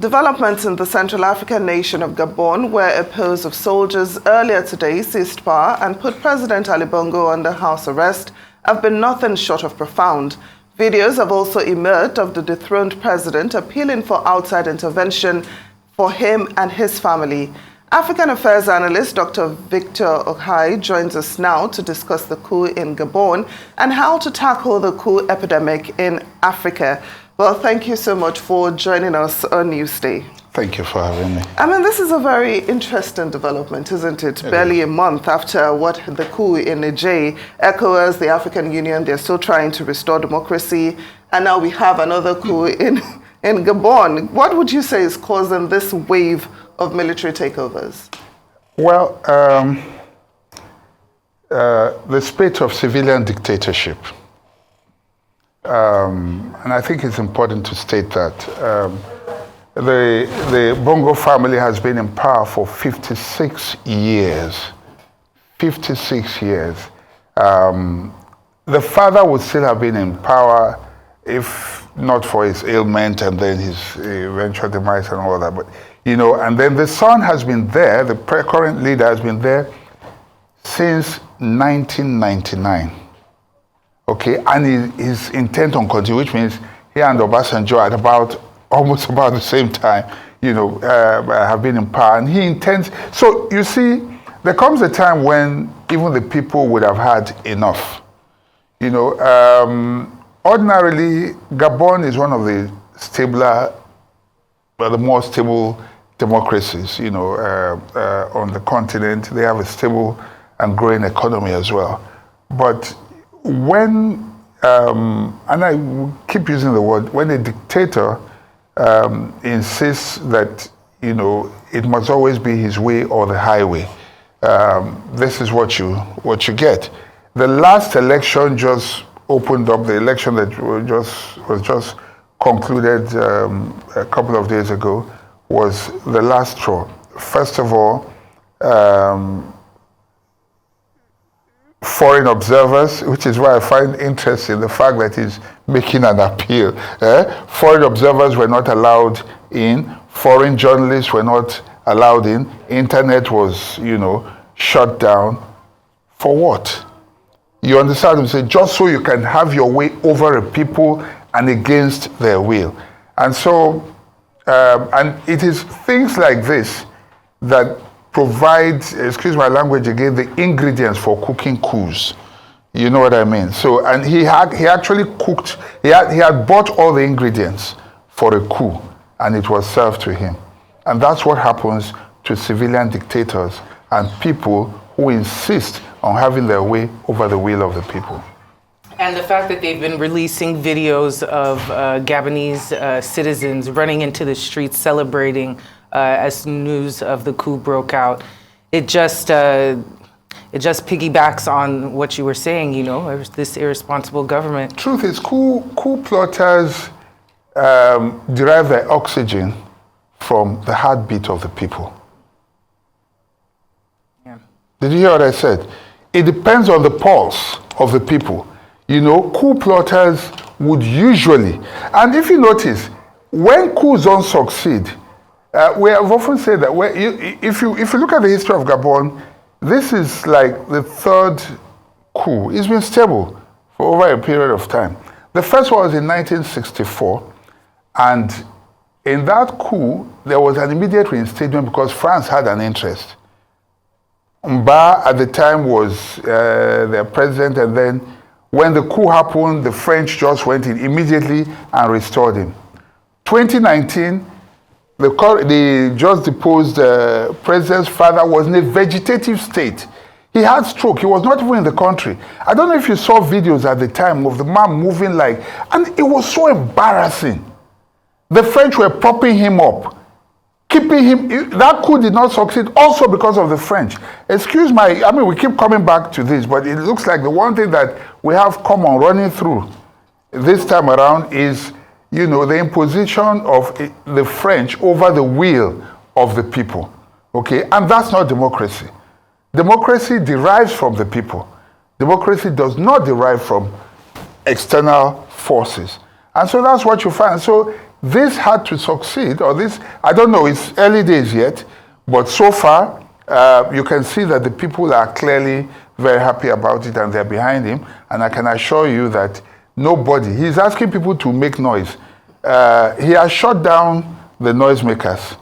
Developments in the Central African nation of Gabon, where a pose of soldiers earlier today seized power and put President Ali Bongo under house arrest, have been nothing short of profound. Videos have also emerged of the dethroned president appealing for outside intervention for him and his family. African Affairs Analyst Dr. Victor Okhai joins us now to discuss the coup in Gabon and how to tackle the coup epidemic in Africa. Well, thank you so much for joining us on Newsday. Thank you for having me. I mean, this is a very interesting development, isn't it? Barely a month after the coup in Niger, ECOWAS, the African Union, they're still trying to restore democracy. And now we have another coup in Gabon. What would you say is causing this wave of military takeovers? Well, the spate of civilian dictatorship. And I think it's important to state that the Bongo family has been in power for 56 years. 56 years. The father would still have been in power if not for his ailment and then his eventual demise and all that. But, you know, and then the son has been there, the current leader has been there since 1999. Okay, and he's intent on continuing, which means he and Obasanjo at almost about the same time, you know, have been in power, and he intends. So you see, there comes a time when even the people would have had enough. You know, ordinarily, Gabon is one of the stabler, the more stable democracies, you know, on the continent. They have a stable and growing economy as well, but when, and I keep using the word, when a dictator insists that, you know, it must always be his way or the highway, this is what you get. The last election just opened up, the election that was just concluded a couple of days ago was the last straw. First of all, foreign observers, which is why I find interesting the fact that he's making an appeal. Foreign observers were not allowed in. Foreign journalists were not allowed in. Internet was, you know, shut down. For what? You understand what I'm saying? Just so you can have your way over a people and against their will. And so, and it is things like this that provide, excuse my language again, the ingredients for cooking coups. You know what I mean? So, and he actually cooked, he had bought all the ingredients for a coup, and it was served to him. And that's what happens to civilian dictators and people who insist on having their way over the will of the people. And the fact that they've been releasing videos of Gabonese citizens running into the streets celebrating as news of the coup broke out, it just piggybacks on what you were saying, you know, this irresponsible government. Truth is, coup plotters derive their oxygen from the heartbeat of the people. Yeah. Did you hear what I said? It depends on the pulse of the people. You know, coup plotters would usually, and if you notice, when coups don't succeed, we have often said that if you look at the history of Gabon, this is like the third coup. It's been stable for over a period of time. The first one was in 1964, and in that coup, there was an immediate reinstatement because France had an interest. Mba at the time was their president, and then when the coup happened, the French just went in immediately and restored him. 2019, the just deposed president's father was in a vegetative state. He had stroke. He was not even in the country. I don't know if you saw videos at the time of the man moving like, and it was so embarrassing. The French were propping him up, keeping him. That coup did not succeed also because of the French. Excuse my, I mean, we keep coming back to this, but it looks like the one thing that we have common running through this time around is, you know, the imposition of the French over the will of the people, okay? And that's not democracy. Democracy derives from the people. Democracy does not derive from external forces. And so that's what you find. So this had to succeed, or this, I don't know, it's early days yet, but so far, you can see that the people are clearly very happy about it and they're behind him. And I can assure you that nobody, he's asking people to make noise. He has shut down the noisemakers.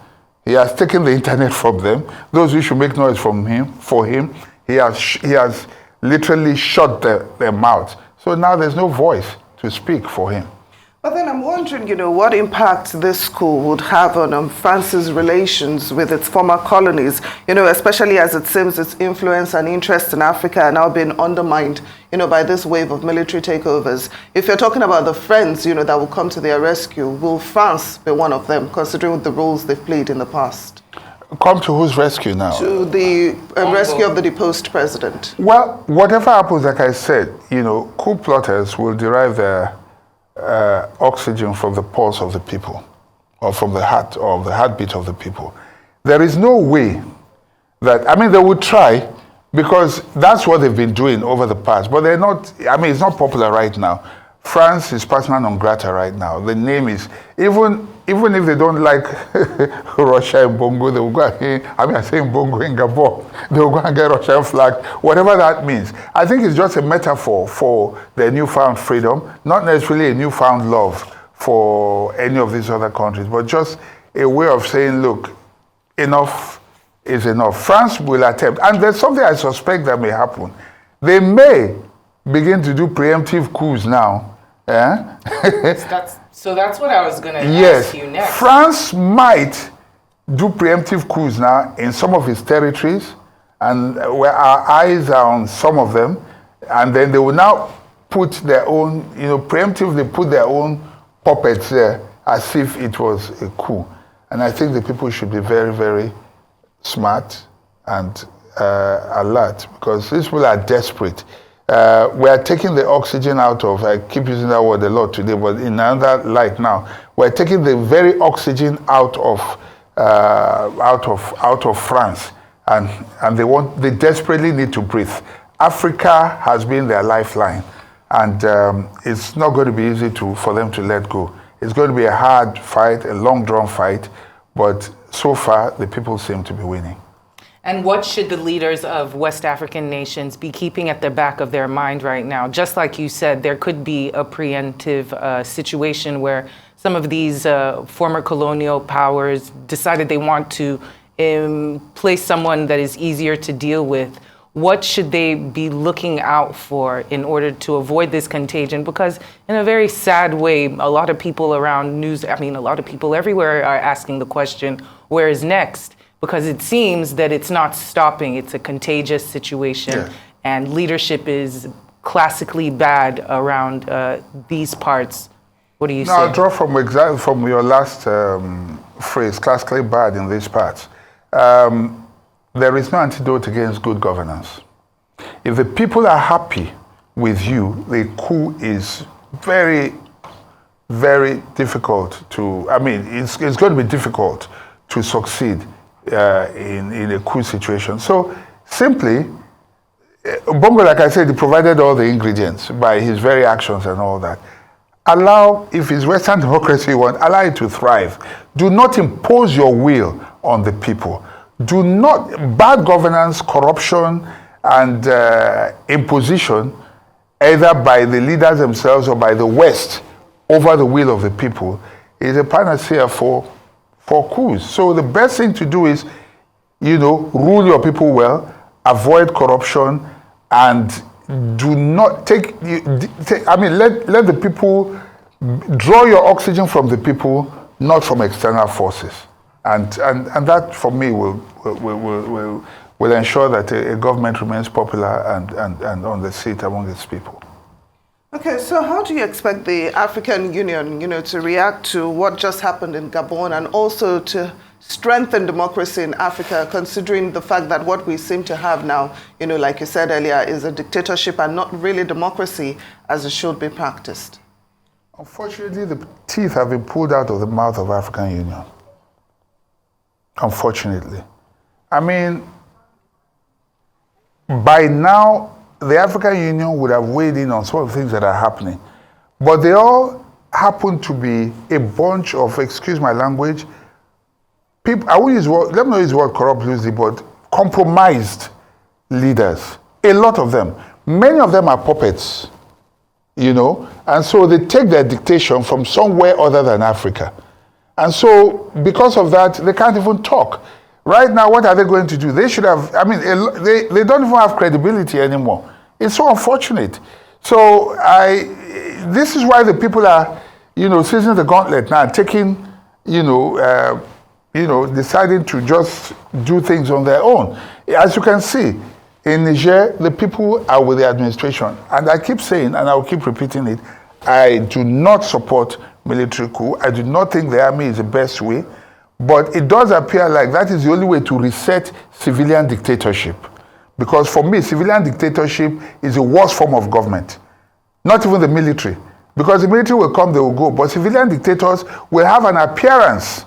He has taken the internet from them. Those who should make noise for him, he has literally shut their mouths. So now there's no voice to speak for him. But then I'm wondering, what impact this coup would have on France's relations with its former colonies, especially as it seems its influence and interest in Africa are now being undermined, by this wave of military takeovers. If you're talking about the friends, that will come to their rescue, will France be one of them, considering the roles they've played in the past? Come to whose rescue now? To the rescue of the deposed president. Well, whatever happens, like I said, coup plotters will derive their oxygen from the pulse of the people, or from the heart, or the heartbeat of the people. There is no way that, they would try, because that's what they've been doing over the past, but they're not, it's not popular right now. France is persona non grata right now. The name is, even if they don't like Russia and Bongo, they will go and, I'm saying Bongo in Gabon, they will go and get Russian flag, whatever that means. I think it's just a metaphor for their newfound freedom, not necessarily a newfound love for any of these other countries, but just a way of saying, look, enough is enough. France will attempt, and there's something I suspect that may happen. They may begin to do preemptive coups now. So that's what I was going to yes, ask you next. France might do preemptive coups now in some of its territories, and where our eyes are on some of them, and then they will now put their own, preemptively put their own puppets there as if it was a coup. And I think the people should be very, very smart and alert, because these people are desperate. We are taking the oxygen out of, I keep using that word a lot today, but in another light now, we're taking the very oxygen out of France, and they desperately need to breathe. Africa has been their lifeline, and it's not going to be easy for them to let go. It's going to be a hard fight, a long drawn fight, but so far the people seem to be winning. And what should the leaders of West African nations be keeping at the back of their mind right now? Just like you said, there could be a preemptive situation where some of these former colonial powers decided they want to place someone that is easier to deal with. What should they be looking out for in order to avoid this contagion? Because in a very sad way, a lot of people around a lot of people everywhere are asking the question, where is next? Because it seems that it's not stopping. It's a contagious situation, and leadership is classically bad around these parts. What do you say? I'll draw from your last phrase, classically bad in these parts. There is no antidote against good governance. If the people are happy with you, the coup is very, very difficult to, it's going to be difficult to succeed in a coup situation. So simply, Bongo, like I said, he provided all the ingredients by his very actions and all that. If it's Western democracy you want, allow it to thrive. Do not impose your will on the people. Bad governance, corruption, and imposition, either by the leaders themselves or by the West, over the will of the people, is a panacea for coups. So the best thing to do is, rule your people well, avoid corruption, and do not let the people draw your oxygen from the people, not from external forces. And that, for me, will ensure that a government remains popular and on the seat among its people. Okay, so how do you expect the African Union, to react to what just happened in Gabon, and also to strengthen democracy in Africa, considering the fact that what we seem to have now, like you said earlier, is a dictatorship and not really democracy as it should be practiced? Unfortunately, the teeth have been pulled out of the mouth of African Union. Unfortunately. By now, the African Union would have weighed in on some of the things that are happening. But they all happen to be a bunch of, excuse my language, people, I won't use word, let me not use the word corrupt loosely, but compromised leaders. A lot of them. Many of them are puppets, you know, and so they take their dictation from somewhere other than Africa. And so because of that, they can't even talk. Right now, what are they going to do? They should have, I mean, they don't even have credibility anymore. It's so unfortunate. So this is why the people are, you know, seizing the gauntlet now, taking, deciding to just do things on their own. As you can see, in Niger, the people are with the administration. And I keep saying, and I'll keep repeating it, I do not support military coup. I do not think the army is the best way. But it does appear like that is the only way to reset civilian dictatorship. Because for me, civilian dictatorship is the worst form of government. Not even the military. Because the military will come, they will go. But civilian dictators will have an appearance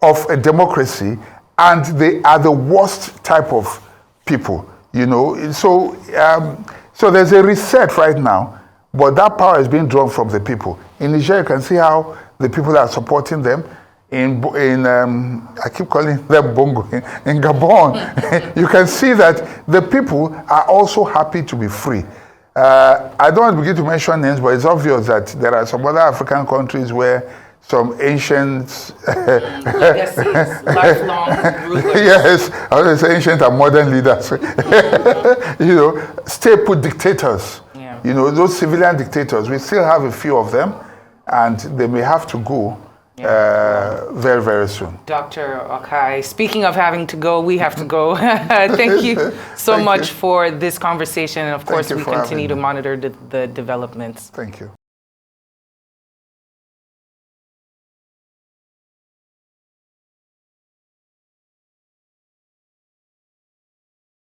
of a democracy, and they are the worst type of people, you know. So there's a reset right now, but that power is being drawn from the people. In Niger, you can see how the people are supporting them. I keep calling them Bongo. In Gabon, you can see that the people are also happy to be free. I don't want to begin to mention names, but it's obvious that there are some other African countries where some ancient lifelong rulers. Yes, I was say ancient and modern leaders. You know, stay put dictators. Yeah. You know, those civilian dictators. We still have a few of them, and they may have to go very, very soon. Dr. Okhai, speaking of having to go, we have to go. Thank you so much for this conversation, and of course we continue to monitor the developments. Thank you.